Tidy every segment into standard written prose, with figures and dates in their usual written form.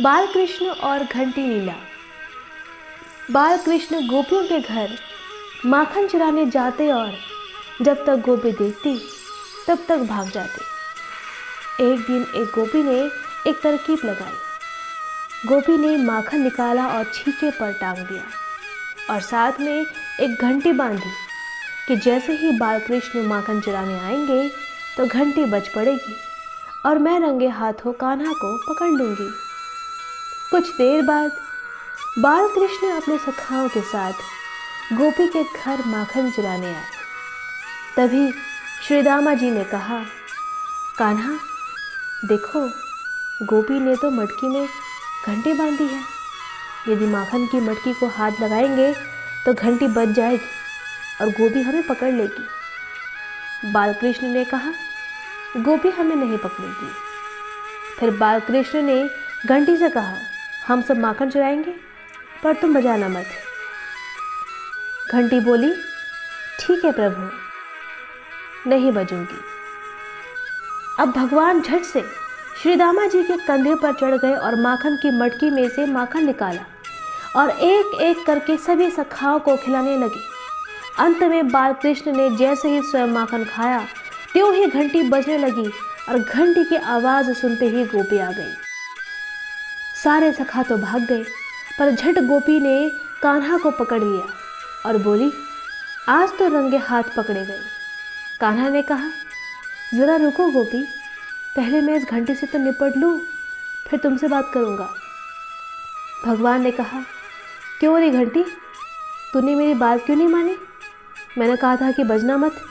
बाल कृष्ण और घंटी लीला। बाल कृष्ण गोपियों के घर माखन चुराने जाते और जब तक गोपी देखती तब तक भाग जाते। एक दिन एक गोपी ने एक तरकीब लगाई। गोपी ने माखन निकाला और छीके पर टांग दिया और साथ में एक घंटी बांधी कि जैसे ही बाल कृष्ण माखन चुराने आएंगे तो घंटी बज पड़ेगी और मैं रंगे हाथों कान्हा को पकड़ लूंगी। कुछ देर बाद बाल कृष्ण अपने सखाओं के साथ गोपी के घर माखन चुराने आए। तभी श्री दामा जी ने कहा, कान्हा देखो, गोपी ने तो मटकी में घंटी बांधी है। यदि माखन की मटकी को हाथ लगाएंगे तो घंटी बज जाएगी और गोपी हमें पकड़ लेगी। बाल कृष्ण ने कहा, गोपी हमें नहीं पकड़ेगी। फिर बाल कृष्ण ने घंटी से कहा, हम सब माखन चुराएंगे पर तुम बजाना मत। घंटी बोली, ठीक है प्रभु, नहीं बजूंगी। अब भगवान झट से श्री दामा जी के कंधे पर चढ़ गए और माखन की मटकी में से माखन निकाला और एक एक करके सभी सखाओं को खिलाने लगे। अंत में बाल कृष्ण ने जैसे ही स्वयं माखन खाया त्यों ही घंटी बजने लगी और घंटी की आवाज़ सुनते ही गोपी आ गई। सारे सखा तो भाग गए पर झट गोपी ने कान्हा को पकड़ लिया और बोली, आज तो रंगे हाथ पकड़े गए। कान्हा ने कहा, ज़रा रुको गोपी, पहले मैं इस घंटी से तो निपट लूँ, फिर तुमसे बात करूँगा। भगवान ने कहा, क्यों रे घंटी, तूने मेरी बात क्यों नहीं मानी? मैंने कहा था कि बजना मत।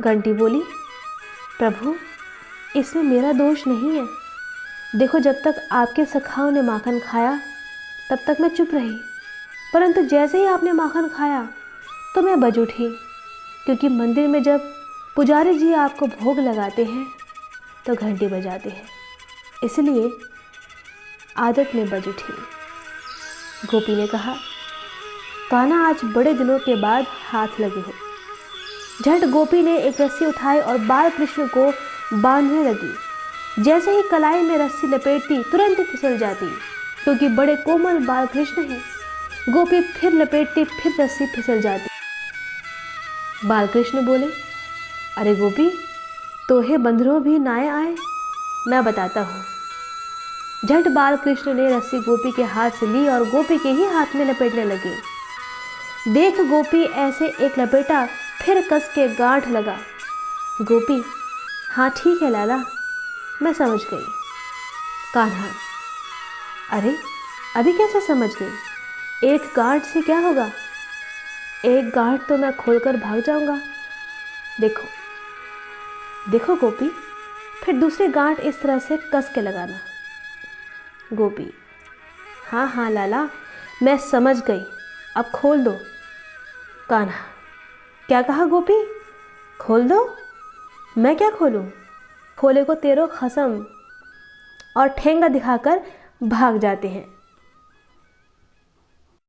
घंटी बोली, प्रभु इसमें मेरा दोष नहीं है। देखो, जब तक आपके सखाओं ने माखन खाया तब तक मैं चुप रही, परंतु जैसे ही आपने माखन खाया तो मैं बज उठी, क्योंकि मंदिर में जब पुजारी जी आपको भोग लगाते हैं तो घंटी बजाते हैं, इसलिए आदत में बज उठी। गोपी ने कहा, कान्हा आज बड़े दिनों के बाद हाथ लगे हो। झट गोपी ने एक रस्सी उठाई और बाल कृष्ण को बांधने लगी। जैसे ही कलाई में रस्सी लपेटती तुरंत फिसल जाती, क्योंकि बड़े कोमल बाल कृष्ण हैं। गोपी फिर लपेटती, फिर रस्सी फिसल जाती। बाल कृष्ण बोले, अरे गोपी, तोहे बंधुरों भी नाए आए, मैं बताता हूँ। झट बाल कृष्ण ने रस्सी गोपी के हाथ से ली और गोपी के ही हाथ में लपेटने लगे। देख गोपी ऐसे एक लपेटा, फिर कस के गांठ लगा। गोपी, हाँ ठीक है लाला, मैं समझ गई। कान्हा, अरे अभी कैसे समझ गई? एक गांठ से क्या होगा? एक गांठ तो मैं खोलकर भाग जाऊंगा। देखो देखो गोपी, फिर दूसरी गांठ इस तरह से कस के लगाना। गोपी, हाँ हाँ लाला, मैं समझ गई, अब खोल दो। कान्हा, क्या कहा गोपी? खोल दो? मैं क्या खोलूं? खोले को तेरो खसम, और ठेंगा दिखाकर भाग जाते हैं।